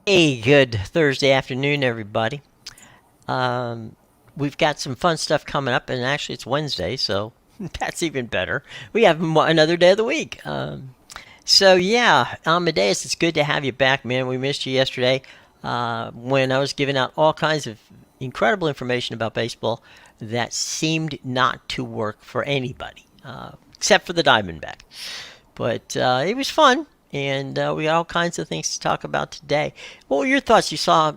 Hey, good Thursday afternoon, everybody. Um, we've got some fun stuff coming up, and actually, it's Wednesday, so that's even better. We have another day of the week. So, yeah, Amedeus, it's good to have you back, man. We missed you yesterday when I was giving out all kinds of incredible information about baseball that seemed not to work for anybody, except for the Diamondback. But it was fun, and we got all kinds of things to talk about today. What were your thoughts? You saw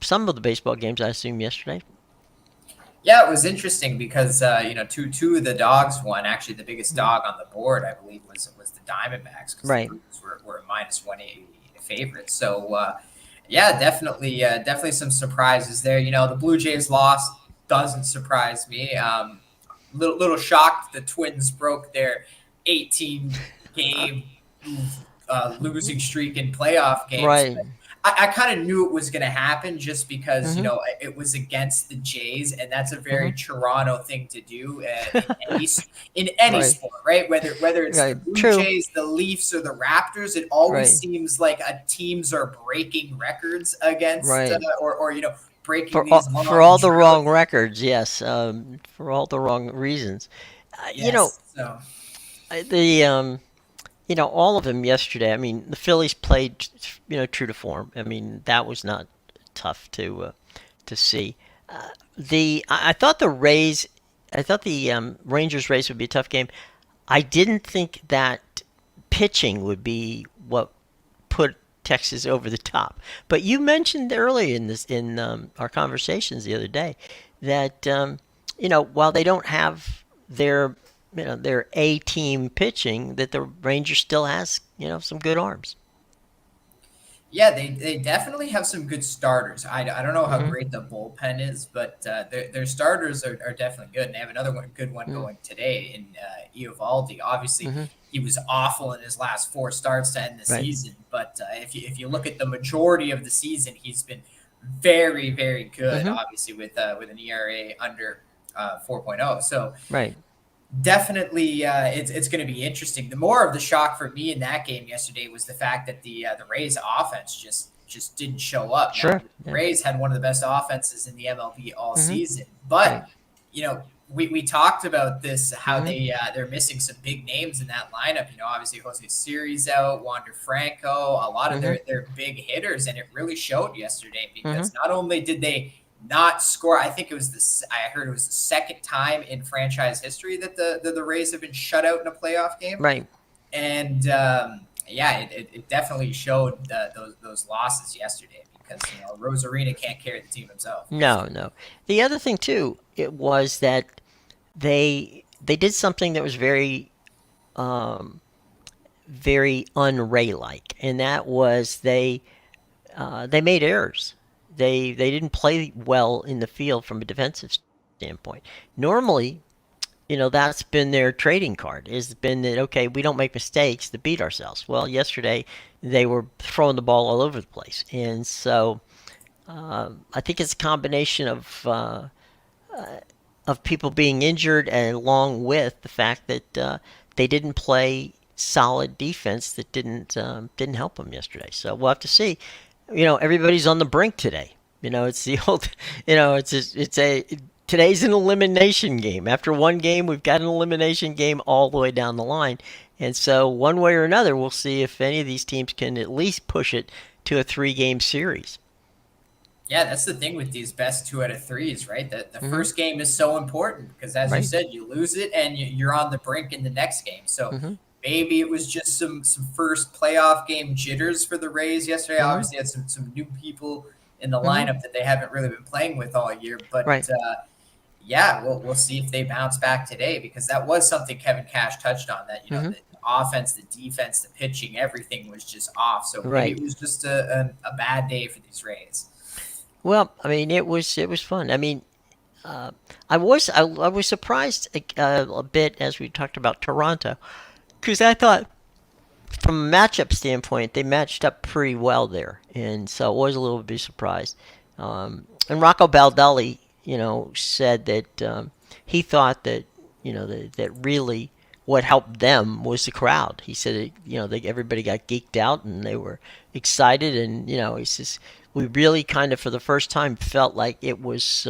some of the baseball games, I assume, yesterday. Yeah, it was interesting because two of the dogs won. Actually, the biggest Mhm. dog on the board, I believe, was the Diamondbacks because the Right. Brewers were a minus 180 favorites. So yeah, definitely some surprises there. The Blue Jays lost doesn't surprise me. Little shocked the Twins broke their 18 game losing streak in playoff games. Right. I kind of knew it was going to happen just because Hmm. it was against the Jays, and that's a very Hmm. Toronto thing to do any in any Right. sport, right? Whether it's the Right. Blue True. Jays, the Leafs, or the Raptors, it always Right. seems like teams are breaking records against Right. or breaking these For long all the wrong droughts. records, yes. For all the wrong reasons. Uh, you know, Yes, so the all of them yesterday. I mean, the Phillies played, true to form. I mean, that was not tough to see. I thought the Rays, I thought the Rangers Rays would be a tough game. I didn't think that pitching would be what put Texas over the top. But you mentioned earlier in our conversations the other day that while they don't have their A team pitching, that the Rangers still has some good arms. yeah, they definitely have some good starters. I don't know how Hmm. great the bullpen is, but their starters are definitely good. And they have another good one Hmm. going today in Eovaldi. Obviously, Hmm. he was awful in his last four starts to end the Right. season. But if you look at the majority of the season, he's been very good. Hmm. Obviously, with an ERA under 4.0. So Right. definitely it's going to be interesting. The more of the shock for me in that game yesterday was the fact that the Rays offense just didn't show up. Now Sure. the Yeah. Rays had one of the best offenses in the MLB all Hmm. season, but Right. we talked about this how Hmm. they're missing some big names in that lineup. Obviously Jose Siri's out, Wander Franco, a lot of Hmm. their big hitters, and it really showed yesterday Hmm. because not only did they not score. I think it was this. I heard it was the second time in franchise history that the Rays have been shut out in a playoff game, Right. and yeah, it definitely showed those losses yesterday because Rosarina can't carry the team himself. No, no. The other thing too, it was that they did something that was um, very un-Ray like, and that was they made errors. They didn't play well in the field from a defensive standpoint. Normally, that's been their trading card. Has been that okay, we don't make mistakes to beat ourselves. Well, yesterday they were throwing the ball all over the place, and so I think it's a combination of people being injured, and along with the fact that they didn't play solid defense that didn't help them yesterday. So we'll have to see. Everybody's on the brink today. It's the old. It's a today's an elimination game. After one game, we've got an elimination game all the way down the line, and so one way or another, we'll see if any of these teams can at least push it to a three-game series. Yeah, that's the thing with these best two out of threes, right? That the Hmm. first game is so important because, as you Right. said, you lose it and you're on the brink in the next game. So Hmm. maybe it was just some first playoff game jitters for the Rays yesterday. Hmm. Obviously, had some new people in the Hmm. lineup that they haven't really been playing with all year. But Right. yeah, we'll see if they bounce back today because that was something Kevin Cash touched on. That Hmm. the offense, the defense, the pitching, everything was just off. So maybe Right. it was just a bad day for these Rays. Well, I mean, it was fun. I mean, I was surprised a bit as we talked about Toronto because I thought from a matchup standpoint they matched up pretty well there, and so I was a little bit surprised. And Rocco Baldelli, said that he thought that that really what helped them was the crowd. He said, everybody got geeked out and they were excited, and he says we really kind of for the first time felt like it was,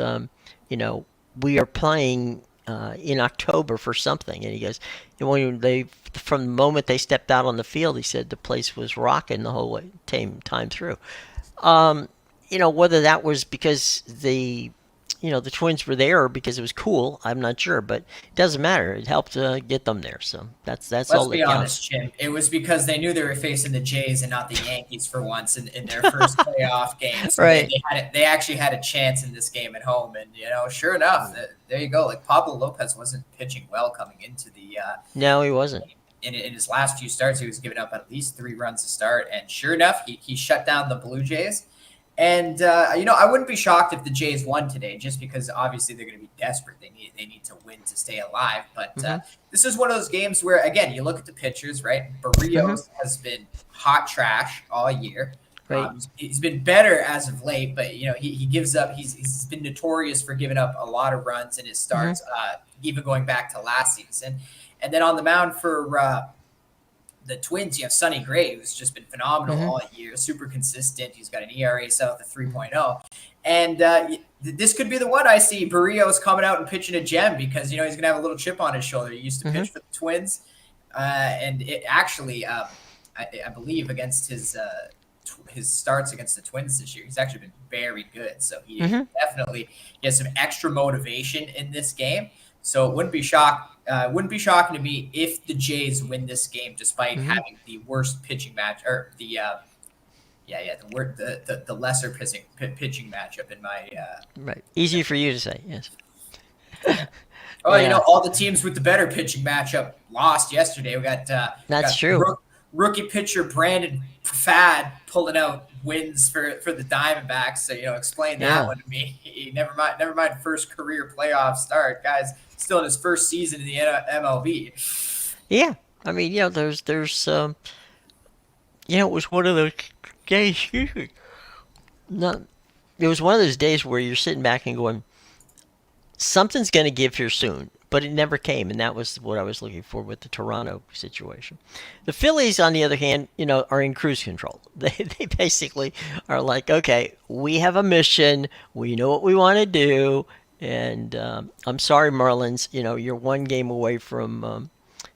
you know, we are playing in October for something. And he goes, and when they from the moment they stepped out on the field, he said the place was rocking the whole way time through. Um, whether that was because the Twins were there or because it was cool, I'm not sure, but it doesn't matter. It helped get them there, so that's Let's all be that counts. honest, Jim. It was because they knew they were facing the Jays and not the Yankees for once in their first playoff game. So they, Right. they had it, they actually had a chance in this game at home. And sure enough, there you go. Like Pablo Lopez wasn't pitching well coming into the No, he wasn't. game. In his last few starts, he was giving up at least 3 runs to start. And sure enough, he shut down the Blue Jays. And I wouldn't be shocked if the Jays won today, just because obviously they're going to be desperate. They need to win to stay alive. But Hmm. this is one of those games where, again, you look at the pitchers, right? Hmm. Barrios has been hot trash all year. Right. He's been better as of late, but he gives up. He's been notorious for giving up a lot of runs in his Hmm. starts, even going back to last season. And then on the mound for the Twins, you have Sonny Gray, who's just been phenomenal Hmm. all year, super consistent. He's got an ERA south of 3.0. And this could be the one I see Barrios coming out and pitching a gem because, he's going to have a little chip on his shoulder. He used to Hmm. pitch for the Twins. And it actually, I believe, against his starts against the Twins this year, he's actually been very good. So he Hmm. definitely he has some extra motivation in this game. So it wouldn't be shocking to me if the Jays win this game, despite Hmm. having the worst pitching match or the lesser pitching matchup in my. Right. Easy for you to say. Yes. Oh, Yeah, all the teams with the better pitching matchup lost yesterday. We got that's true. rookie pitcher Brandon Fad pulling out wins for the Diamondbacks. So explain that Yeah. one to me. Never mind first career playoff start, guys. Still in his first season in the MLB. Yeah. I mean, it was one of those days. Excuse me. No, it was one of those days where you're sitting back and going, something's going to give here soon, but it never came, and that was what I was looking for with the Toronto situation. The Phillies, on the other hand, are in cruise control. They basically are like, okay, we have a mission, we know what we want to do, and I'm sorry, Marlins, you're one game away from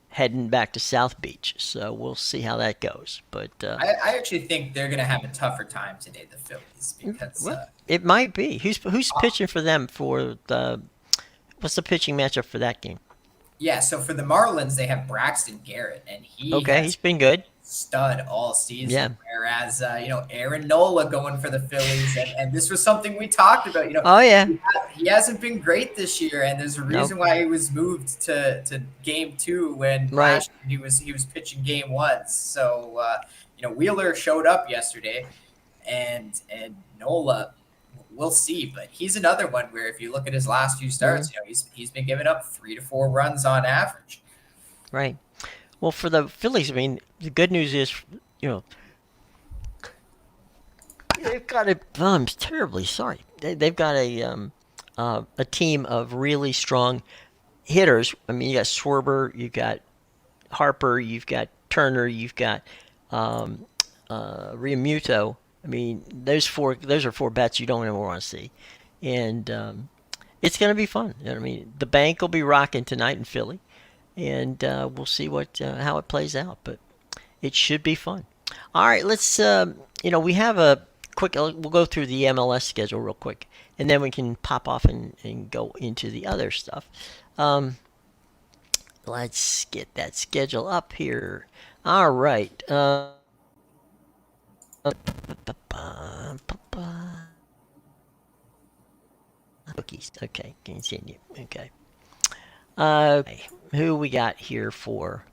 heading back to South Beach, so we'll see how that goes. But I actually think they're going to have a tougher time today, the Phillies, because well, it might be. Who's pitching for them for the what's the pitching matchup for that game? yeah. So for the Marlins, they have Braxton Garrett, and he Okay, has he's been good. stud all Yeah. season. Whereas, Aaron Nola going for the Phillies, and this was something we talked about. Oh yeah. He hasn't been great this year, and there's a Nope. reason why he was moved to game two when Right. last year he was pitching game one. So, Wheeler showed up yesterday, and Nola. We'll see, but he's another one where if you look at his last few Hmm. starts, he's been giving up 3 to 4 runs on average. Right. Well, for the Phillies, I mean, the good news is, you know, they've got a. Oh, I'm terribly sorry. They've got a team of really strong hitters. I mean, you got Schwarber, you got Harper, you've got Turner, you've got um, Realmuto. I mean, those are four bets you don't ever want to see, and it's going to be fun. I mean, the bank will be rocking tonight in Philly, and we'll see what how it plays out. But it should be fun. All right, let's. We have a quick. We'll go through the MLS schedule real quick, and then we can pop off and go into the other stuff. Um, let's get that schedule up here. All right. Cookies. Okay, continue. Okay. Who we got here for?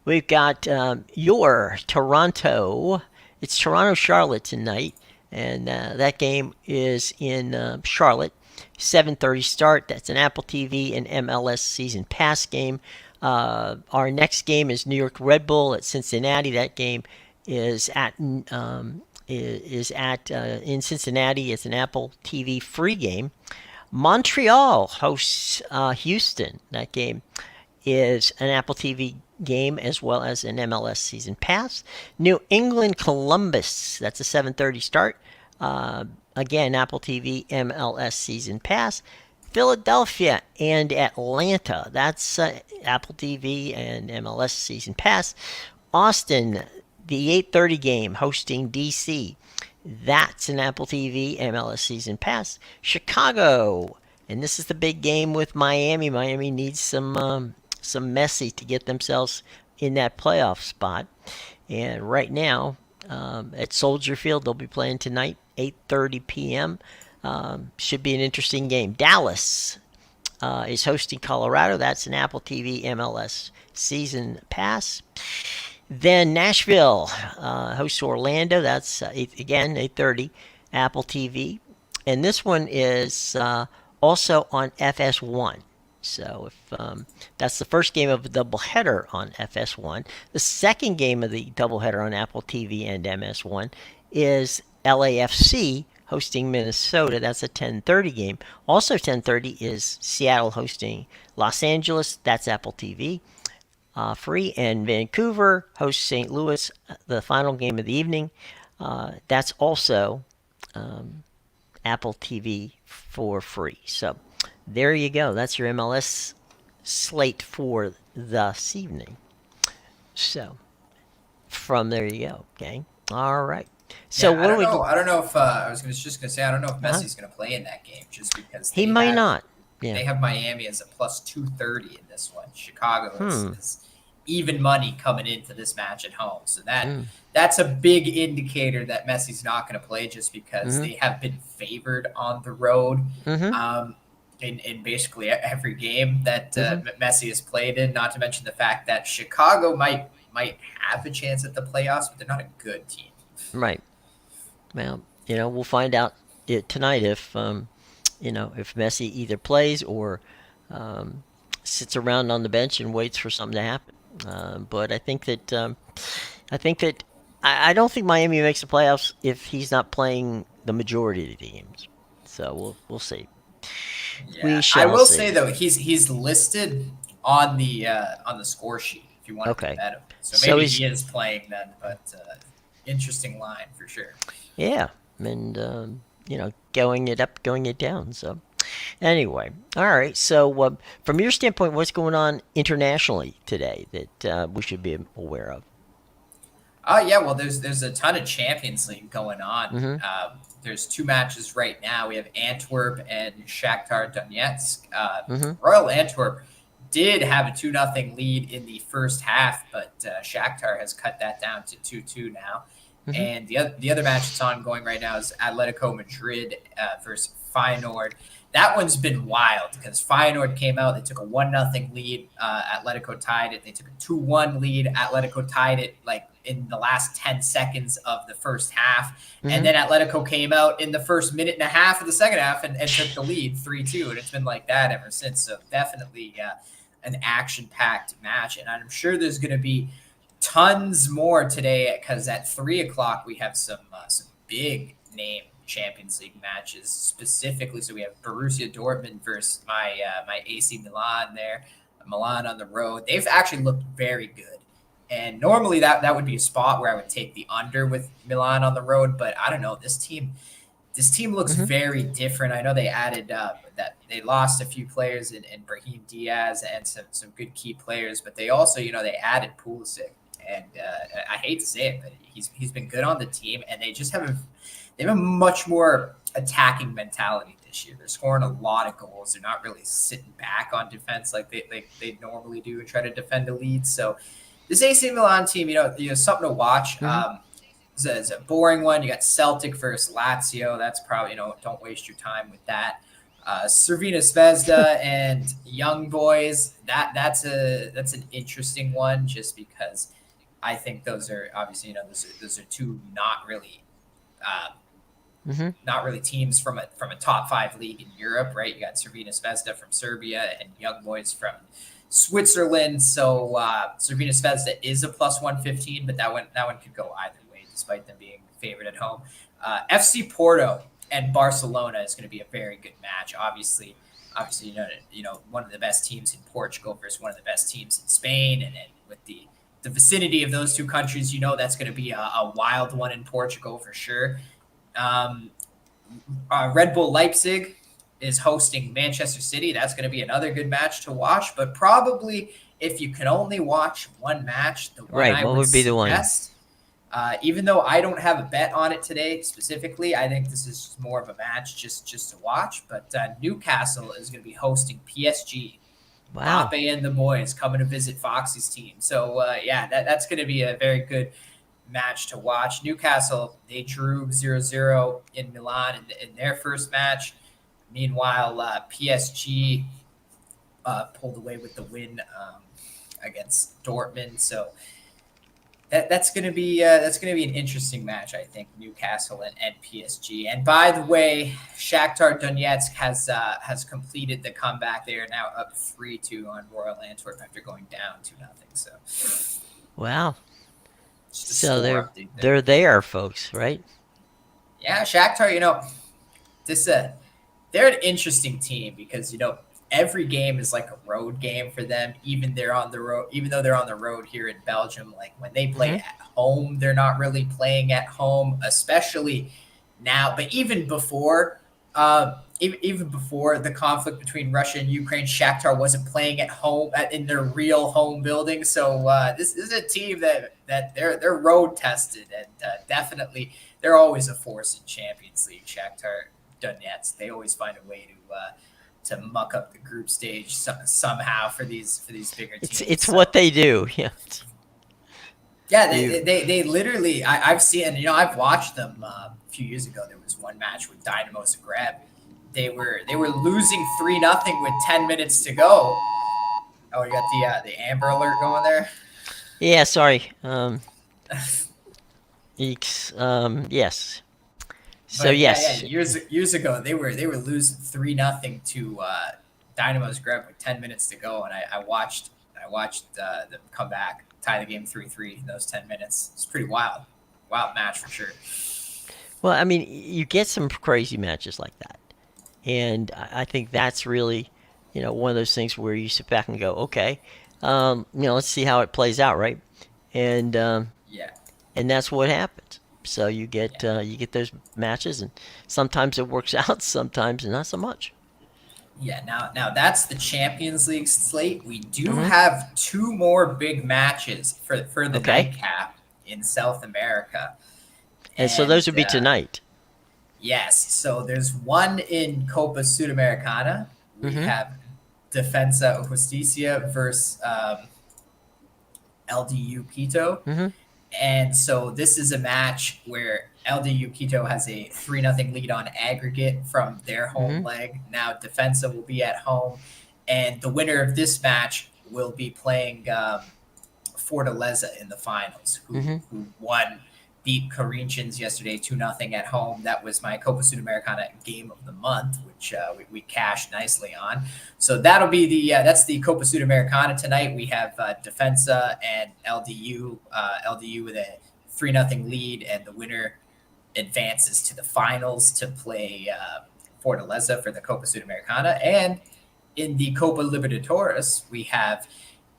We've got your Toronto. It's Toronto Charlotte tonight, and that game is in Charlotte. 7:30 start. That's an Apple TV and MLS season pass game. Our next game is New York Red Bull at Cincinnati. That game is at in Cincinnati. It's an Apple TV free game. Montreal hosts Houston. That game is an Apple TV game as well as an MLS season pass. New England Columbus, that's a 7:30 start. Again, Apple TV MLS season pass. Philadelphia and Atlanta, that's Apple TV and MLS season pass. Austin, the 8:30 game hosting DC. That's an Apple TV MLS season pass. Chicago, and this is the big game with Miami. Miami needs some Messi to get themselves in that playoff spot. And right now, at Soldier Field, they'll be playing tonight, 8:30 p.m. Should be an interesting game. Dallas is hosting Colorado. That's an Apple TV MLS season pass. Then Nashville hosts Orlando. That's again 8:30 Apple TV, and this one is also on FS1. So if that's the first game of the doubleheader on FS1, the second game of the doubleheader on Apple TV and MS1 is LAFC hosting Minnesota. That's a 10:30 game. Also 10:30 is Seattle hosting Los Angeles. That's Apple TV. Free, and Vancouver hosts St. Louis, the final game of the evening. That's also Apple TV for free. So there you go. That's your MLS slate for this evening. So from there you go, gang. All right. So Yeah, what do we? I don't know if I was just gonna say I don't know if Huh? Messi's gonna play in that game just because He might not. Yeah. they have Miami as a plus 230 in this one. Chicago Hmm. is even money coming into this match at home, so Mm. that's a big indicator that Messi's not going to play just because Mhm. they have been favored on the road. Mhm. In basically every game that Mhm. Messi has played in. Not to mention the fact that Chicago might have a chance at the playoffs, but they're not a good team. Right. Well, we'll find out tonight if if Messi either plays or um, sits around on the bench and waits for something to happen. But I think that I don't think Miami makes the playoffs if he's not playing the majority of the games. So we'll see. We Yeah, I shall will say see. though he's listed on the score sheet if you wanted to Okay. bet him. So So maybe he's he is playing then, but interesting line for sure. yeah, and going it up, going it down. So anyway, all right. So from your standpoint, what's going on internationally today that we should be aware of? Oh yeah, well there's a ton of Champions League going on. Mm-hmm. There's two matches right now. We have Antwerp and Shakhtar Donetsk. Mm-hmm. Royal Antwerp did have a 2-0 lead in the first half, but Shakhtar has cut that down to 2-2 now. Mm-hmm. And the other match that's ongoing right now is Atletico Madrid versus Feyenoord. That one's been wild because Feyenoord came out. They took a 1-0 lead. Atletico tied it. They took a 2-1 lead. Atletico tied it like in the last 10 seconds of the first half. Mm-hmm. And then Atletico came out in the first minute and a half of the second half and took the lead 3-2. And it's been like that ever since. So definitely an action-packed match. And I'm sure there's going to be tons more today because at 3 o'clock we have some big name Champions League matches specifically. So we have Borussia Dortmund versus my AC Milan there. Milan on the road. They've actually looked very good. And normally that would be a spot where I would take the under with Milan on the road, but I don't know. This team looks Mm-hmm. very different. I know they added that they lost a few players in Brahim Diaz and some good key players, but they also they added Pulisic, and I hate to say it, but he's been good on the team, and they have a much more attacking mentality this year. They're scoring a lot of goals. They're not really sitting back on defense like they normally do and try to defend a lead. So this AC Milan team, something to watch. Mm-hmm. It's a boring one. You got Celtic versus Lazio. That's probably don't waste your time with that. Cervina Zvezda and Young Boys. That's an interesting one just because I think those are obviously those are two Mm-hmm. not really teams from a top 5 league in Europe, right? You got Cervina Zvezda from Serbia and Young Boys from Switzerland. So Cervina Zvezda is a plus 115, but that one could go either way, despite them being favored at home. FC Porto and Barcelona is going to be a very good match. Obviously, Obviously, one of the best teams in Portugal versus one of the best teams in Spain, and with the vicinity of those two countries, that's going to be a wild one in Portugal for sure. Um, Red Bull Leipzig is hosting Manchester City. That's going to be another good match to watch. But probably if you can only watch one match, the one Right. I What would would be the one? suggest, even though I don't have a bet on it today specifically, I think this is more of a match just to watch. But Newcastle is going to be hosting PSG. Wow. Mbappe and the boys coming to visit Foxy's team. So yeah, that's going to be a very good match to watch. Newcastle, they drew 0-0 in Milan in their first match. Meanwhile, PSG pulled away with the win against Dortmund. So that's gonna be an interesting match, I think. Newcastle and PSG. And by the way, Shakhtar Donetsk has completed the comeback. They are now up 3-2 on Royal Antwerp after going down 2-0. So Wow. just a So score they're update there. they're there, folks, right? Yeah, Shakhtar. This they're an interesting team because every game is like a road game for them. Even though they're on the road here in Belgium, like when they play Hmm. at home, they're not really playing at home, especially now. But even before the conflict between Russia and Ukraine, Shakhtar wasn't playing at home in their real home building. So this is a team that they're road tested, and definitely they're always a force in Champions League. Shakhtar Donetsk, they always find a way to muck up the group stage somehow for these bigger teams. It's So what they do. Yeah. yeah, You. they literally I've seen, I've watched them a few years ago. There was one match with Dynamo Zagreb. They were losing 3-0 with 10 minutes to go. Oh, you got the Amber Alert going there. Yeah. Sorry. Yes. So But yeah, yes. years ago they were losing 3-0 to Dynamo Zagreb with 10 minutes to go, and I watched them come back, tie the game 3-3 in those 10 minutes. It's pretty wild match for sure. Well, I mean, you get some crazy matches like that, and I think that's really, one of those things where you sit back and go, okay, let's see how it plays out, right? And Yeah, and that's what happens. So yeah. you get those matches, and sometimes it works out, sometimes not so much. Yeah, now that's the Champions League slate. We do Hmm. have two more big matches for the Okay, nightcap in South America, and so and those would be tonight. yes, so there's one in Copa Sudamericana. We Hmm. have Defensa Justicia versus LDU Quito, Hmm. and so this is a match where LDU Quito has a 3-0 lead on aggregate from their home Hmm. leg. Now Defensa will be at home, and the winner of this match will be playing Fortaleza in the finals, who Hmm. who won, beat Corinthians yesterday 2-0 at home. That was my Copa Sudamericana game of the month, which we cashed nicely on. So that'll be that's the Copa Sudamericana tonight. We have Defensa and LDU. LDU with a 3-0 lead, and the winner advances to the finals to play Fortaleza for the Copa Sudamericana. And in the Copa Libertadores, we have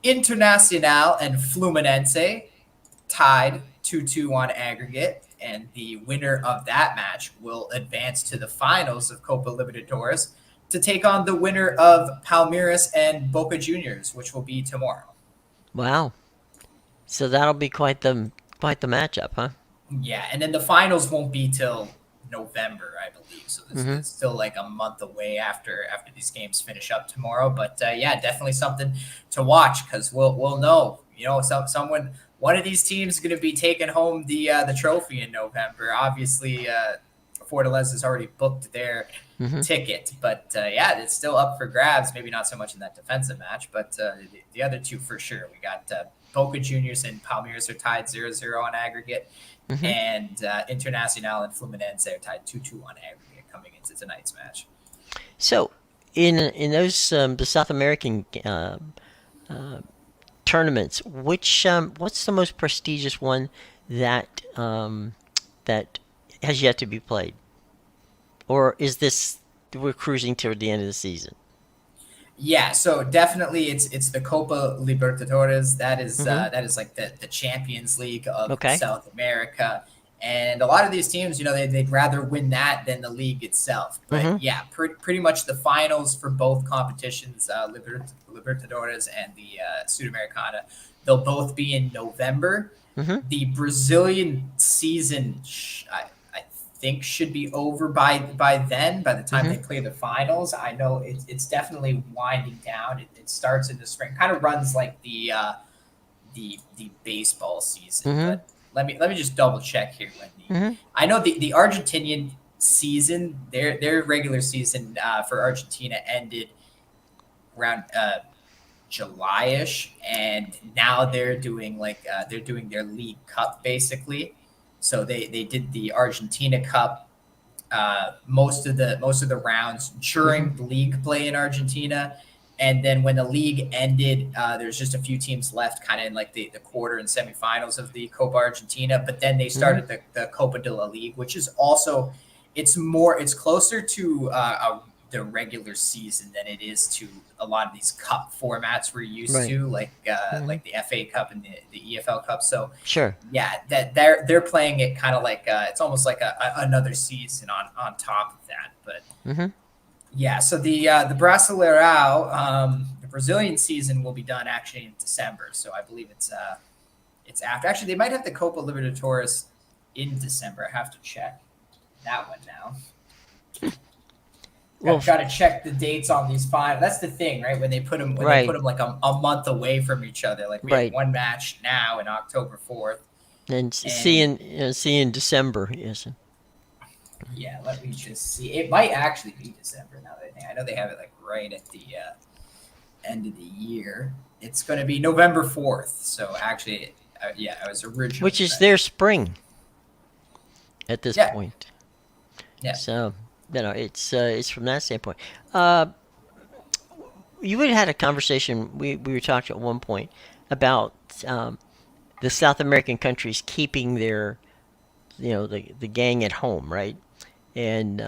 Internacional and Fluminense tied 2-2 on aggregate, and the winner of that match will advance to the finals of Copa Libertadores to take on the winner of Palmeiras and Boca Juniors, which will be tomorrow. Wow. So that'll be quite the matchup, huh? Yeah, and then the finals won't be till November, I believe. So Hmm. it's still like a month away after these games finish up tomorrow. But yeah, definitely something to watch because we'll know. Someone one of these teams is going to be taking home the trophy in November. Obviously, Fortaleza has already booked their Hmm. ticket, but yeah, it's still up for grabs. Maybe not so much in that defensive match, but the other two for sure. We got Boca Juniors and Palmeiras are tied 0-0 on aggregate, Hmm. and Internacional and Fluminense are tied 2-2 on aggregate coming into tonight's match. So in those the South American tournaments, which what's the most prestigious one that that has yet to be played, or is this we're cruising toward the end of the season? Yeah, so definitely it's the Copa Libertadores. Mm-hmm. That is like the Champions League of Okay. South America. And a lot of these teams, you know, they'd rather win that than the league itself. But Mm-hmm. yeah, pretty much the finals for both competitions, Libertadores and the Sudamericana, they'll both be in November. Mm-hmm. The Brazilian season, I think, should be over by then. By the time Mm-hmm. they play the finals, I know it's definitely winding down. It starts in the spring, kind of runs like the baseball season. Mm-hmm. But let me just double check here when the Mm-hmm. I know the Argentinian season, their regular season for Argentina ended around July-ish, and now they're doing their League Cup basically. So they did the Argentina Cup, most of the rounds Mm-hmm. during the league play in Argentina. And then when the league ended, there's just a few teams left, kind of in like the quarter and semifinals of the Copa Argentina. But then they Mm-hmm. started the Copa de la Liga, which is also it's closer to the regular season than it is to a lot of these cup formats we're used Right. to, Mm-hmm. like the FA Cup and the EFL Cup. So Sure. yeah, that they're playing it kind of like it's almost like another season on top of that. But Mm-hmm. yeah, so the Brasileirao, the Brazilian season will be done actually in December. So I believe it's after. Actually, they might have the Copa Libertadores in December. I have to check that one now. Well, Got to check the dates on these five. That's the thing, right? When they put right. them like a month away from each other. Like we have Right. one match now in October 4th, And and see in December. Yes. yeah, let me just see. It might actually be December now that I think. I know they have it like right at the end of the year. It's going to be November 4th. So actually, yeah, I was Which originally is right. their spring at this Yeah, point. yeah. So it's from that standpoint. Uh, you had had a conversation. We were talking at one point about um, the South American countries keeping their the gang at home, right? And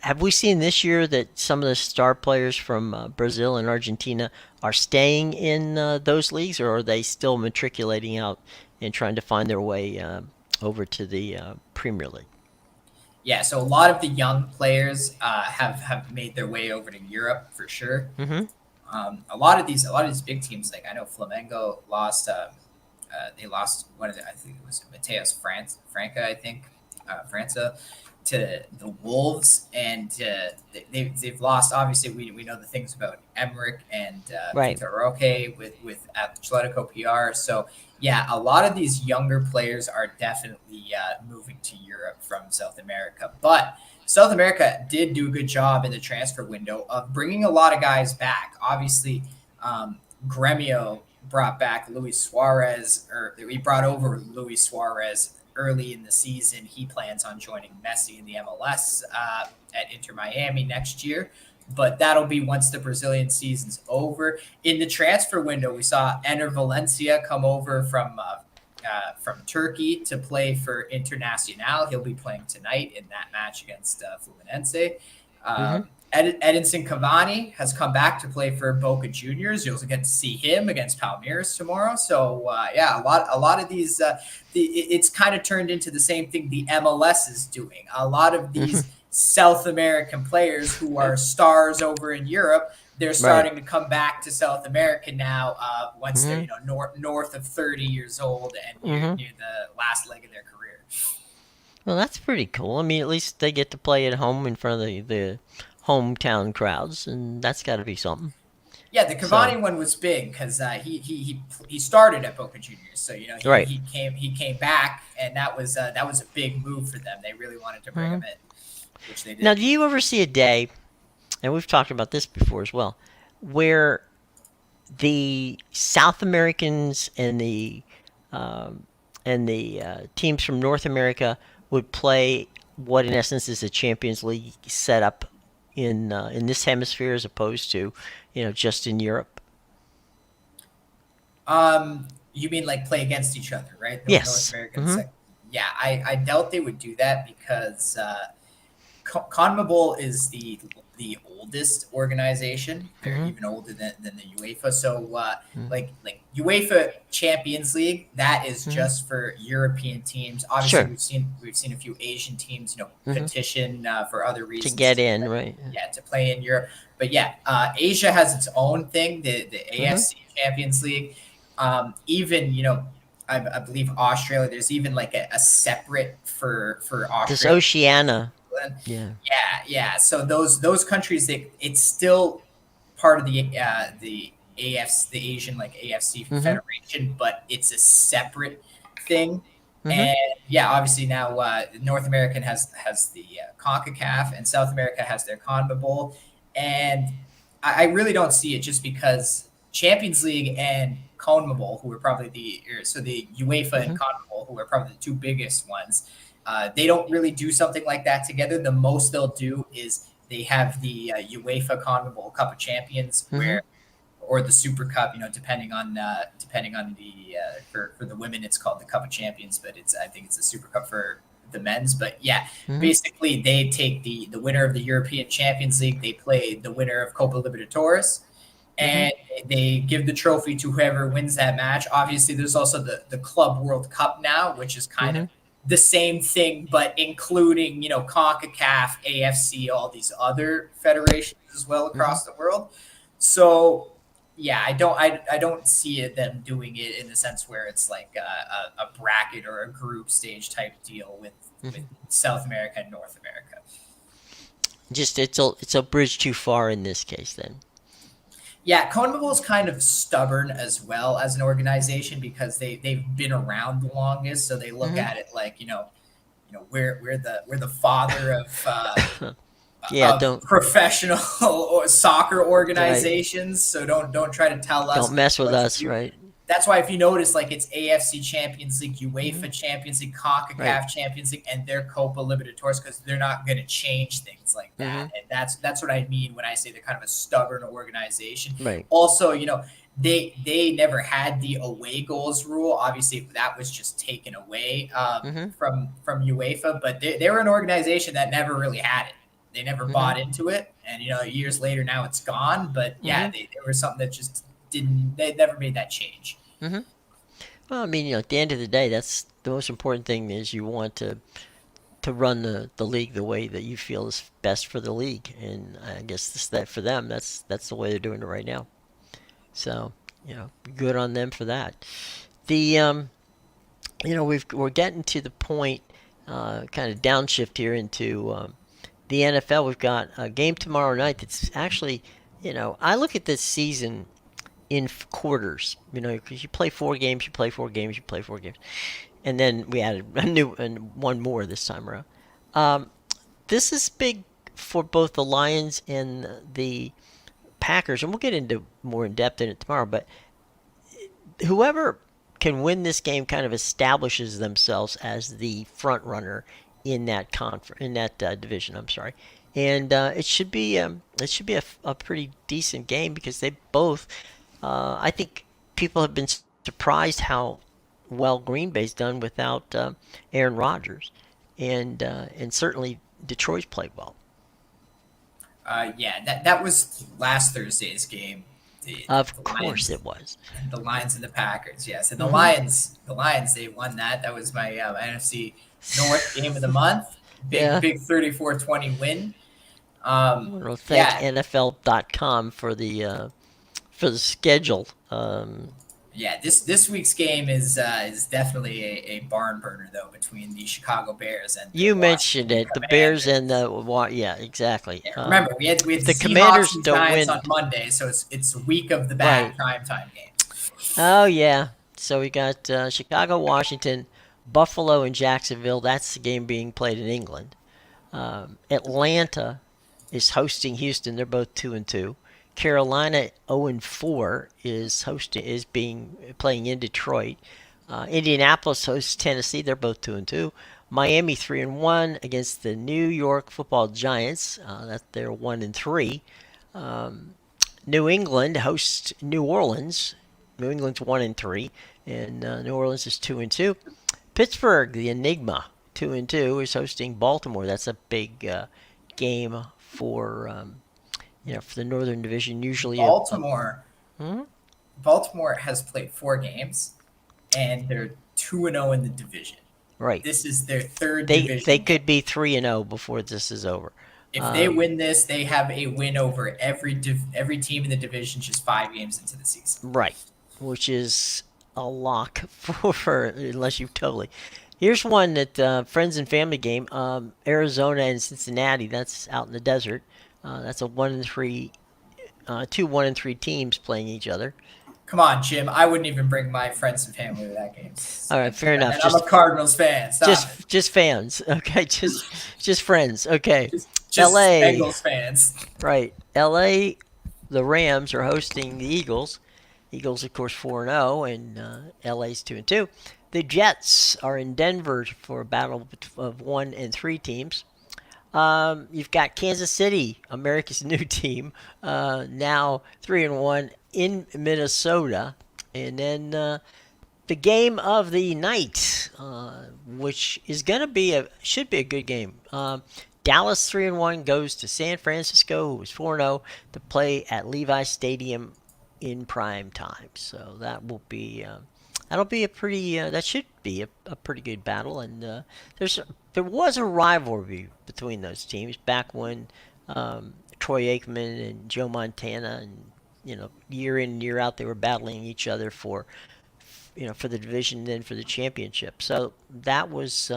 have we seen this year that some of the star players from Brazil and Argentina are staying in those leagues, or are they still matriculating out and trying to find their way over to the Premier League? Yeah, so a lot of the young players have made their way over to Europe for sure. Mm-hmm. A lot of these big teams, like I know Flamengo lost. They lost one of the, I think it was Mateus Franca, I think, Franca, to the Wolves, and they've lost. Obviously, we know the things about Emmerich and Right. Vitor Roque with Atletico PR. So yeah, a lot of these younger players are definitely moving to Europe from South America, but South America did do a good job in the transfer window of bringing a lot of guys back. Obviously, Gremio brought back Luis Suarez, or he brought over Luis Suarez early in the season. He plans on joining Messi in the MLS at Inter Miami next year. But that'll be once the Brazilian season's over. In the transfer window, we saw Ener Valencia come over from Turkey to play for Internacional. He'll be playing tonight in that match against Fluminense. Mm-hmm. Edinson Cavani has come back to play for Boca Juniors. You'll get to see him against Palmeiras tomorrow. So yeah, a lot of these, it's kind of turned into the same thing the MLS is doing. A lot of Mm-hmm. these South American players who are stars over in Europe, they're Right. starting to come back to South America now. Once they're Mm-hmm. north of 30 years old and Mm-hmm. near the last leg of their career. Well, that's pretty cool. I mean, at least they get to play at home in front of the hometown crowds, and that's got to be something. Yeah, the So, Cavani one was big because he started at Boca Juniors, so right. he came back, and that was a big move for them. They really wanted to bring Mm-hmm. him in, which they Now, did. do you ever see a day, and we've talked about this before as well, where the South Americans um, and the teams from North America would play what, in essence, is a Champions League setup in this hemisphere as opposed to, just in Europe? You mean like play against each other, right? North Yes. America and Mm-hmm. yeah, I doubt they would do that because CONMEBOL is the oldest organization, very Mm-hmm. even older than the UEFA. So Mm-hmm. like UEFA Champions League, that is Mm-hmm. just for European teams. Obviously, Sure. we've seen a few Asian teams, Mm-hmm. petition for other To reasons get to in, right? to play in Europe. But yeah, Asia has its own thing, the Mm-hmm. AFC Champions League. Even I believe Australia. There's even like a separate for This Australia. Oceania. Yeah. Yeah, yeah. So those countries, it's still part of the AFC, the Asian like AFC Mm-hmm. Federation, but it's a separate thing. Mm-hmm. And yeah, obviously now North American has the CONCACAF, and South America has their CONMEBOL, and I really don't see it just because Champions League and CONMEBOL, who are probably the UEFA Mm-hmm. and CONMEBOL, who are probably the two biggest ones, they don't really do something like that together. The most they'll do is they have the UEFA CONMEBOL Cup of Champions, Mm-hmm. or the Super Cup, depending on the for the women, it's called the Cup of Champions, but I think it's the Super Cup for the men's. But yeah, Mm-hmm. basically they take the winner of the European Champions League, they play the winner of Copa Libertadores, Mm-hmm. and they give the trophy to whoever wins that match. Obviously, there's also the Club World Cup now, which is kind Mm-hmm. of the same thing, but including CONCACAF, AFC, all these other federations as well Mm-hmm. across the world. So yeah, I don't see them doing it in the sense where it's like a bracket or a group stage type deal with Mm-hmm. South America and North America. Just it's a bridge too far in this case then. Yeah, CONMEBOL is kind of stubborn as well as an organization because they've been around the longest, so they look Mm-hmm. at it like we're the father Yeah, of don't professional or soccer right. organizations. So don't try to tell Don't us mess with what to us, do. right? That's why if you notice, like it's AFC Champions League, Mm-hmm. UEFA Champions League, Right. CONCACAF Champions League, and their Copa Libertadores because they're not going to change things like Mm-hmm. that. And that's what I mean when I say they're kind of a stubborn organization. Right. Also, they never had the away goals rule. Obviously, that was just taken away Mm-hmm. from UEFA, but they were an organization that never really had it. They never Mm-hmm. bought into it, and years later now it's gone. But yeah, Mm-hmm. they were something that just didn't. They never made that change. Mm-hmm. Well, I mean, at the end of the day, that's the most important thing is you want to run the league the way that you feel is best for the league, and I guess that for them, that's the way they're doing it right now. So, good on them for that. The we're getting to the point, kind of downshift here into the NFL. We've got a game tomorrow night that's actually, I look at this season in quarters, because you play 4 games, you play 4 games, you play 4 games, and then we added a new and one more this time around. Um, this is big for both the Lions and the Packers, and we'll get into more in depth in it tomorrow. But whoever can win this game kind of establishes themselves as the front runner in that division. I'm sorry, and it should be a pretty decent game because they both. I think people have been surprised how well Green Bay's done without Aaron Rodgers, and certainly Detroit's played well. Yeah, that was last Thursday's game. Of The course, Lions, it was. the Lions and the Packers. Yes, and the Mm-hmm. Lions, the Lions, they won that. That was my NFC North game of the month. Big Yeah. big 34-20 win. I want to thank Yeah, NFL.com for the schedule. yeah. This week's game is definitely a barn burner though between the Chicago Bears and the You mentioned Washington it, the Bears and Commanders. yeah, exactly. Yeah, remember, we had If the the Seahawks Commanders and don't Giants win, on Monday, so it's a week of the bad right? primetime games. Oh yeah. So we got Chicago, Washington, Buffalo, and Jacksonville. That's the game being played in England. Atlanta is hosting Houston. They're both 2-2. Carolina 0-4 is being playing in Detroit. Indianapolis hosts Tennessee. They're both 2-2. Miami 3-1 against the New York Football Giants. That they're 1-3. New England hosts New Orleans. New England's 1-3, and New Orleans is 2-2. Pittsburgh, the Enigma, 2-2, is hosting Baltimore. That's a big game for for the Northern Division. Usually a Baltimore hmm? Baltimore has played 4 games, and they're 2-0 in the division. Right. This is their third They division game. could be 3-0 before this is over. If they Um, win this, they have a win over every team in the division just 5 games into the season. right, which is a lock for unless you totally. Here's one that friends and family game. Arizona and Cincinnati. That's out in the desert. That's a 1-3, two 1-3 teams playing each other. Come on, Jim. I wouldn't even bring my friends and family to that game. All right, fair enough. And I'm a Cardinals fan. Stop it. Just fans. Okay, just friends. Okay, Just L.A. Bengals fans. Right, L.A. The Rams are hosting the Eagles. Eagles, of course, 4-0, and LA's 2-2. The Jets are in Denver for a battle of 1-3 teams. You've got Kansas City, America's new team, now 3-1 in Minnesota, and then the game of the night, which is gonna be should be a good game. Dallas 3-1 goes to San Francisco, who was 4-0, to play at Levi Stadium in prime time. So that'll be a pretty that should be a pretty good battle. And there was a rivalry between those teams back when Troy Aikman and Joe Montana, and year in and year out they were battling each other for for the division and then for the championship. So that was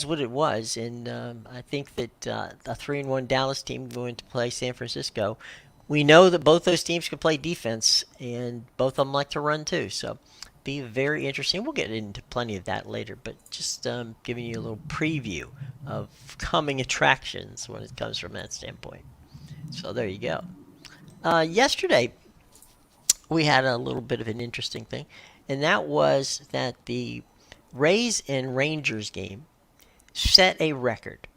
what it was, and I think that a 3-1 Dallas team going to play San Francisco. We know that both those teams can play defense, and both of them like to run too. So, be very interesting. We'll get into plenty of that later, but just giving you a little preview of coming attractions when it comes from that standpoint. So there you go. Yesterday we had a little bit of an interesting thing, and that was that the Rays and Rangers game set a record.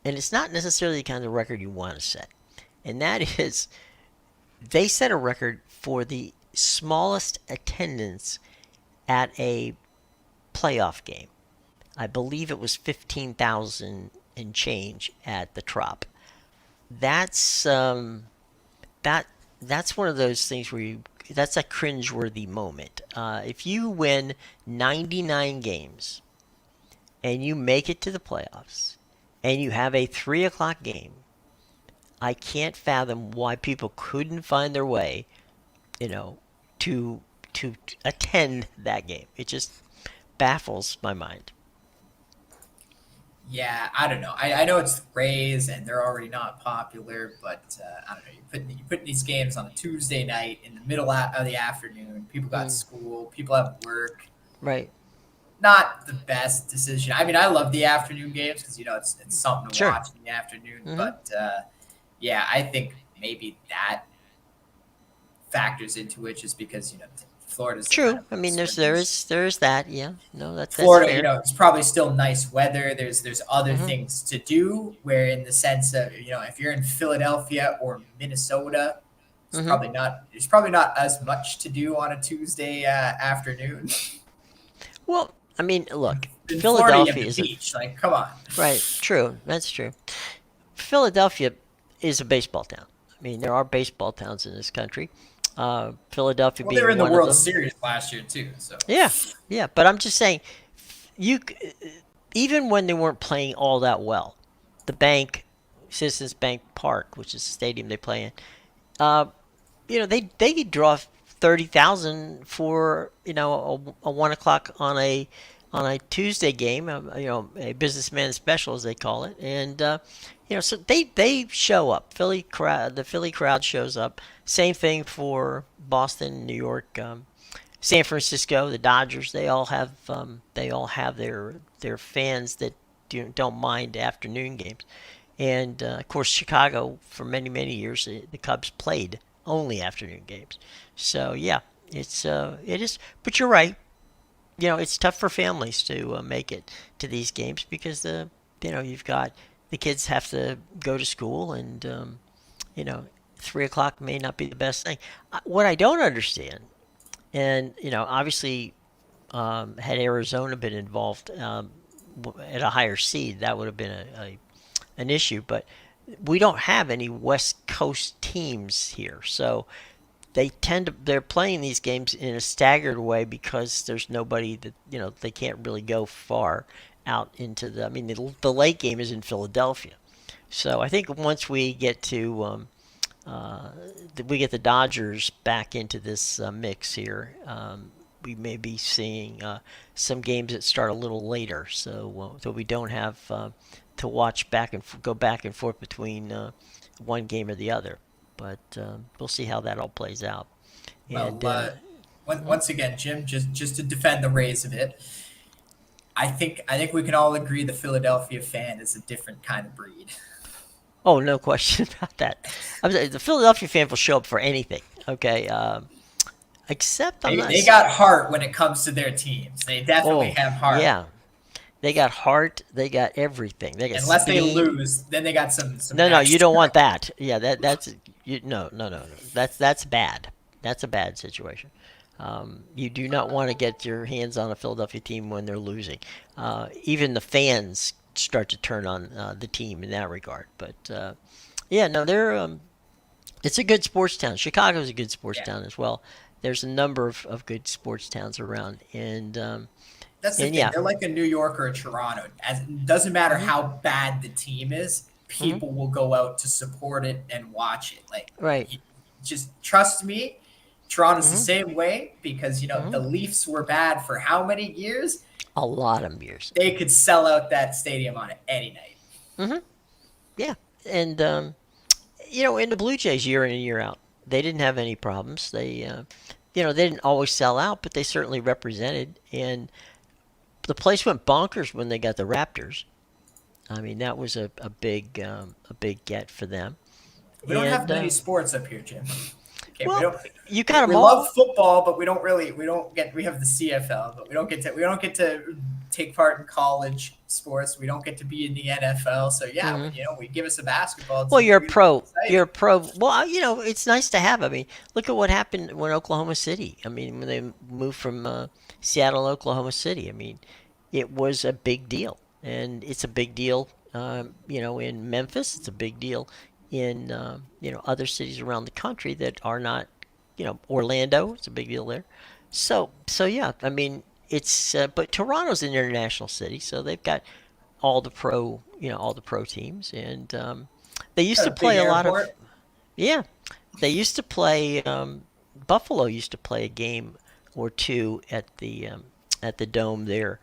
And it's not necessarily the kind of record you want to set. And that is, they set a record for the smallest attendance at a playoff game. I believe it was 15,000 and change at the Trop. That's that that's one of those things where that's a cringeworthy moment. If you win 99 games and you make it to the playoffs and you have a 3 o'clock game, I can't fathom why people couldn't find their way, to attend that game. It just baffles my mind. Yeah, I don't know. I know it's the Rays and they're already not popular, but I don't know. You put these games on a Tuesday night in the middle of the afternoon. People got Mm, school. People have work. right. Not the best decision. I mean, I love the afternoon games because it's something to Sure. watch in the afternoon. Hmm. But yeah, I think maybe that factors into it just because Florida's the kind True. of I mean, place where there's that. Yeah. No, that's Florida, fair. it's probably still nice weather. There's other Hmm. things to do. Where in the sense of if you're in Philadelphia or Minnesota, Hmm. there's probably not as much to do on a Tuesday afternoon. Well, I mean, look, In Florida, you have Philadelphia the is a beach. Like, come on. right. True. That's true. Philadelphia is a baseball town. I mean, there are baseball towns in this country. Philadelphia Well, they were being in the one of World them. Series last year too. So Yeah, yeah. But I'm just saying, you even when they weren't playing all that well, the bank, Citizens Bank Park, which is the stadium they play in, uh, they could draw 30,000 for a 1 o'clock on a Tuesday game, a businessman special as they call it, and so they show up. The Philly crowd shows up. Same thing for Boston, New York, San Francisco, the Dodgers. They all have their fans that don't mind afternoon games. And of course, Chicago for many many years the Cubs played only afternoon games. So yeah, it is. But you're right. It's tough for families to make it to these games because you've got the kids have to go to school, and you know 3 o'clock may not be the best thing. What I don't understand, and obviously, had Arizona been involved at a higher seed, that would have been an issue. But we don't have any West Coast teams here, so they're playing these games in a staggered way because there's nobody that they can't really go far out into the. I mean, the late game is in Philadelphia, so I think once we get the Dodgers back into this mix here, we may be seeing some games that start a little later, so we don't have to watch go back and forth between one game or the other. But we'll see how that all plays out. And Well, once again, Jim, just to defend the Rays a bit, I think we can all agree the Philadelphia fan is a different kind of breed. oh, no question about that. The Philadelphia fan will show up for anything. Okay, except I'm They not. got heart when it comes to their teams. They definitely Oh, have heart. yeah. They got heart. They got everything. They got Unless they speed. lose, then they got some No, no, you don't extra. want that. Yeah, that's you. No, no, no, no. That's bad. That's a bad situation. You do not want to get your hands on a Philadelphia team when they're losing. Even the fans start to turn on the team in that regard. But yeah, no, it's a good sports town. Chicago's a good sports Yeah, town as well. There's a number of good sports towns around, that's the and thing. yeah, They're like a New York or a Toronto. As it doesn't matter hmm how bad the team is, hmm people will go out to support it and watch it. Like, right, you, just trust me. Toronto's the hmm same way because hmm the Leafs were bad for how many years? a lot of years. They could sell out that stadium on any night. hmm Yeah, and in the Blue Jays year in and year out, they didn't have any problems. They didn't always sell out, but they certainly represented, and the place went bonkers when they got the Raptors. I mean, that was a big get for them. We don't And have many sports up here, Jim. Okay, we well, don't. you got We them love all. football, but we have the CFL, but we don't get to take part in college sports. We don't get to be in the NFL. So yeah, hmm we give us a basketball Well, team. We'd be You're excited. a pro. Well, it's nice to have. I mean, look at what happened when Oklahoma City. I mean, when they moved from Seattle, to Oklahoma City. I mean, it was a big deal, and it's a big deal. In Memphis, it's a big deal in other cities around the country that are not. Orlando. It's a big deal there. So yeah. I mean, it's but Toronto's an international city, so they've got all the pro teams, and they used Got to a big play a lot of. airport. Yeah, they used to play. Buffalo used to play a game or two at the dome there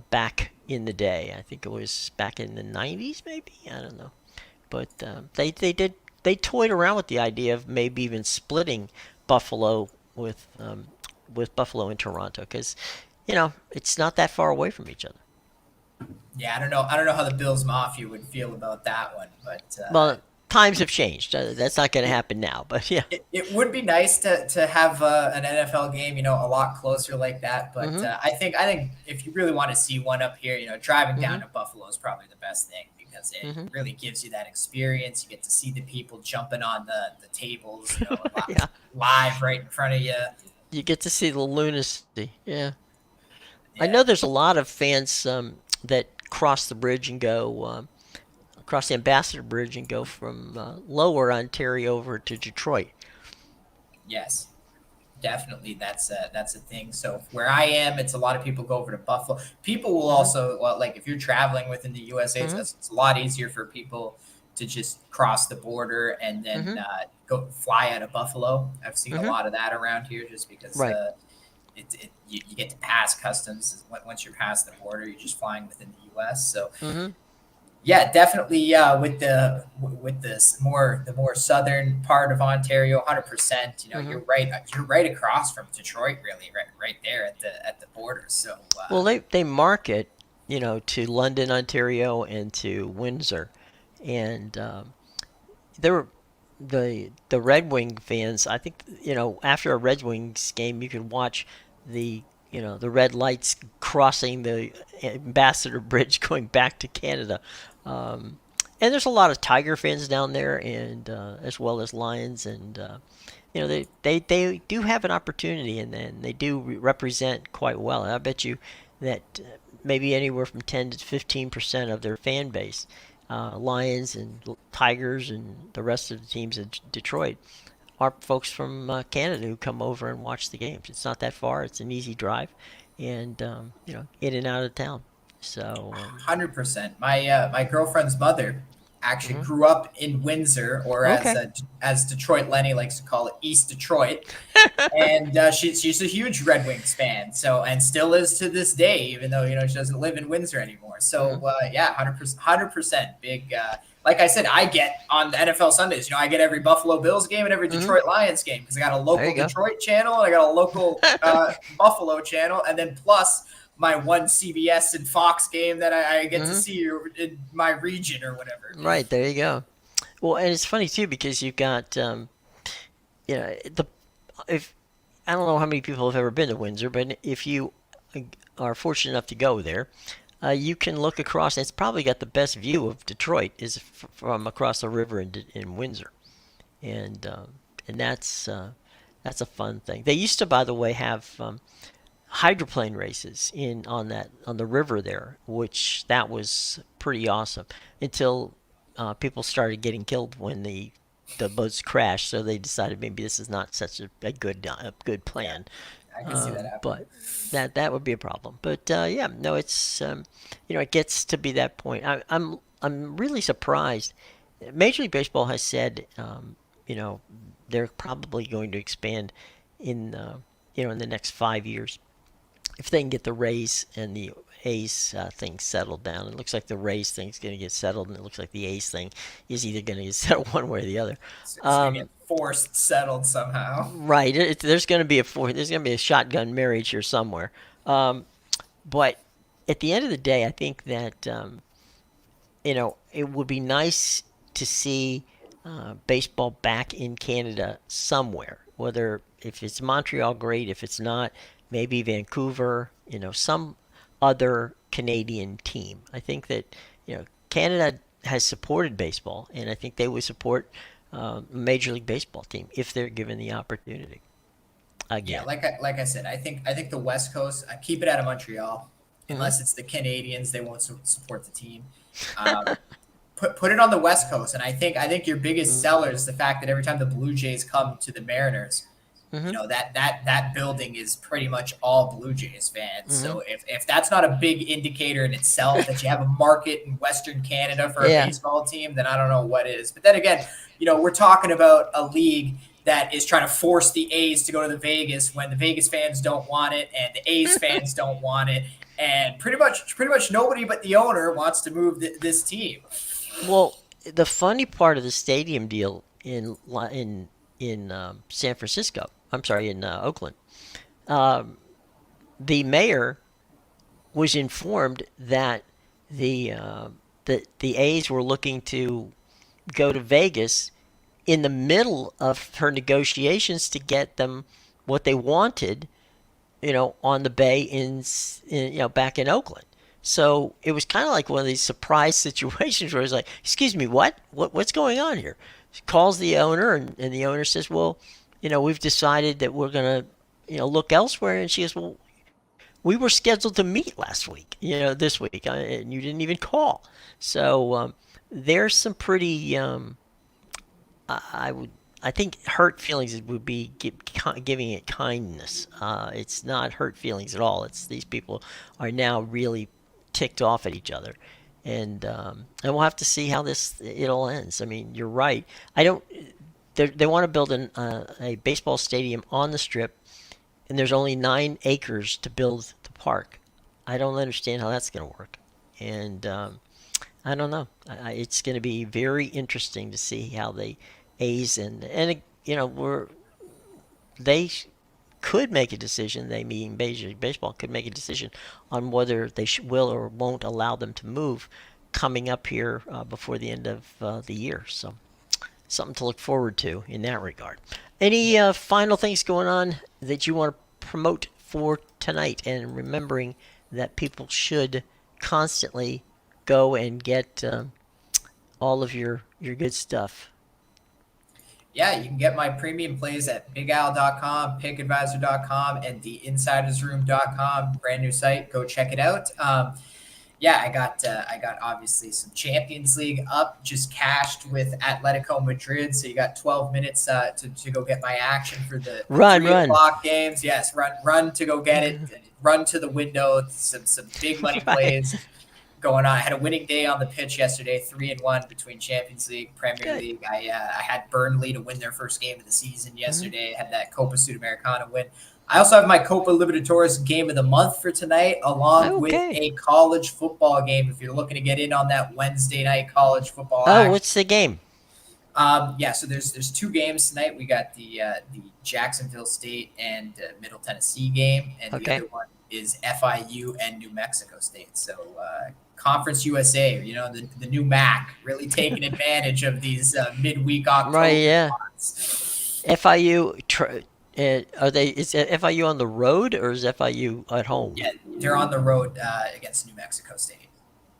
back in the day. I think it was back in the '90s, maybe. I don't know, but they toyed around with the idea of maybe even splitting Buffalo with Buffalo and Toronto because it's not that far away from each other. Yeah, I don't know. I don't know how the Bills Mafia would feel about that one, but Well, times have changed. That's not going to happen now. But yeah. it would be nice to have an NFL game, a lot closer like that. But Mhm. I think if you really want to see one up here, driving down Mhm. to Buffalo is probably the best thing because it Mhm. really gives you that experience. You get to see the people jumping on the tables, Yeah. live right in front of you. You get to see the lunacy. Yeah. I Yeah. know there's a lot of fans that cross the bridge and go across the Ambassador Bridge and go from Lower Ontario over to Detroit. Yes. Definitely, that's a thing. So where I am, it's a lot of people go over to Buffalo. People will Mhm. also, well, like if you're traveling within the USA, Mhm. it's a lot easier for people to just cross the border and then Mhm. go fly out of Buffalo. I've seen a Mhm. lot of that around here, just because Right. you get to pass customs once you're past the border. You're just flying within the U.S. So Mhm. yeah, definitely. With this the more southern part of Ontario, 100%. Mhm. You're right across from Detroit, really, right there at the border. So Well, they market, to London, Ontario, and to Windsor, and there were the Red Wing fans. I think after a Red Wings game, you could watch the red lights crossing the Ambassador Bridge going back to Canada. Um, and there's a lot of Tiger fans down there, and as well as Lions, and they do have an opportunity, and then they do represent quite well. And I bet you that maybe anywhere from 10 to 15% of their fan base Lions and Tigers and the rest of the teams in Detroit are folks from Canada who come over and watch the games. It's not that far. It's an easy drive, and in and out of town. So 100%. My girlfriend's mother actually mhm. grew up in Windsor, or Okay. as Detroit Lenny likes to call it, East Detroit, and she's a huge Red Wings fan. So, and still is to this day, even though she doesn't live in Windsor anymore. So Mhm. yeah, 100% big. Like I said, I get on the NFL Sundays. I get every Buffalo Bills game and every Mhm. Detroit Lions game because I got a There you local go. Detroit channel and I got a local Buffalo channel, and then plus my one CBS and Fox game that I get to Mhm. see in my region or whatever. Right there you go. Well, and it's funny too because you've got the if I don't know how many people have ever been to Windsor, but if you are fortunate enough to go there, you can look across. It's probably got the best view of Detroit is from across the river in Windsor, and that's a fun thing. They used to, by the way, have hydroplane races in on the river there, which that was pretty awesome until people started getting killed when the boats crashed. So they decided maybe this is not such a good Yeah, plan. I can see that happening. But that would be a problem. But yeah, no, it's it gets to be that point. I'm really surprised. Major League Baseball has said they're probably going to expand in in the next 5 years if they can get the Rays and the A's thing settled down. It looks like the Rays thing's going to get settled, and it looks like the A's thing is either going to get settled one way or the other. It's gonna get forced settled somehow. Right? There's going to be there's going to be a shotgun marriage here somewhere. Um, but at the end of the day, I think that it would be nice to see baseball back in Canada somewhere. Whether if it's Montreal, great. If it's not, maybe Vancouver. Some other Canadian team. I think that Canada has supported baseball, and I think they would support a Major League Baseball team if they're given the opportunity. Yeah, Again. like I said, I think the West Coast, keep it out of Montreal, Hmm. unless it's the Canadians. They won't support the team. Um, put it on the West Coast, and I think your biggest Hmm. seller is the fact that every time the Blue Jays come to the Mariners, Hmm. that building is pretty much all Blue Jays fans. Hmm. So if that's not a big indicator in itself that you have a market in Western Canada for a Yeah. baseball team, then I don't know what is. But then again, we're talking about a league that is trying to force the A's to go to the Vegas when the Vegas fans don't want it and the A's fans don't want it, and pretty much nobody but the owner wants to move this team. Well, the funny part of the stadium deal in San Francisco, I'm sorry, in Oakland, um, the mayor was informed that the A's were looking to go to Vegas in the middle of her negotiations to get them what they wanted, on the bay back in Oakland. So it was kind of like one of these surprise situations where it's like, "Excuse me, what? What's going on here?" She calls the owner, and the owner says, "Well, we've decided that we're gonna, look elsewhere." And she goes, "Well, we were scheduled to meet last week, this week, and you didn't even call." So there's some pretty I would I think hurt feelings would be giving it kindness. It's not hurt feelings at all. It's these people are now really ticked off at each other, and we'll have to see how this it all ends. I mean, you're right. I don't. They want to build a baseball stadium on the strip, and there's only 9 acres to build the park. I don't understand how that's going to work, and I don't know. It's going to be very interesting to see how they A's and we're they could make a decision. They mean Beijing baseball could make a decision on whether they will or won't allow them to move coming up here before the end of the year. So something to look forward to in that regard. Any final things going on that you want to promote for tonight? And remembering that people should constantly go and get all of your good stuff. Yeah, you can get my premium plays at bigal.com, pickadvisor.com, and theinsidersroom.com. Brand new site. Go check it out. yeah, I got obviously some Champions League up, just cashed with Atletico Madrid. So you got 12 minutes to go get my action for the Run, 3 run. o'clock games. Yes, run to go get it. Run to the window. Some big money Right. plays going on. I had a winning day on the pitch yesterday, 3-1 between Champions League, Premier Good. League. I had Burnley to win their first game of the season Mhm. yesterday. I had that Copa Sudamericana win. I also have my Copa Libertadores game of the month for tonight, along with Okay. a college football game. If you're looking to get in on that Wednesday night college football Oh, action, what's the game? yeah. So there's 2 games tonight. We got the Jacksonville State and Middle Tennessee game, and the Okay. other one is FIU and New Mexico State. So Conference USA, the new MAC, really taking advantage of these midweek Right, October yeah. spots. FIU, are they, is FIU on the road or is FIU at home? Yeah, they're on the road against New Mexico State.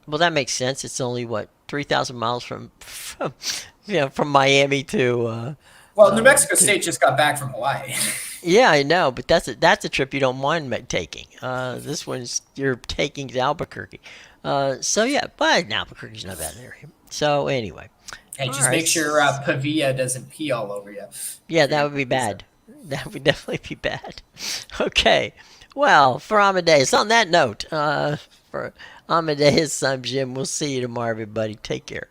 Well, that makes sense. It's only what 3,000 miles from from Miami Well, New Mexico to. State just got back from Hawaii. Yeah, I know, but that's a trip you don't mind taking. This one's you're taking to Albuquerque. So yeah, but Albuquerque's not a bad area. So anyway, Hey, all just right. make sure Pavia doesn't pee all over you. Yeah, If you're that gonna would be use it. bad. That would definitely be bad. Okay. Well, for Amadeus, on that note, for Amadeus, I'm Jim. We'll see you tomorrow, everybody. Take care.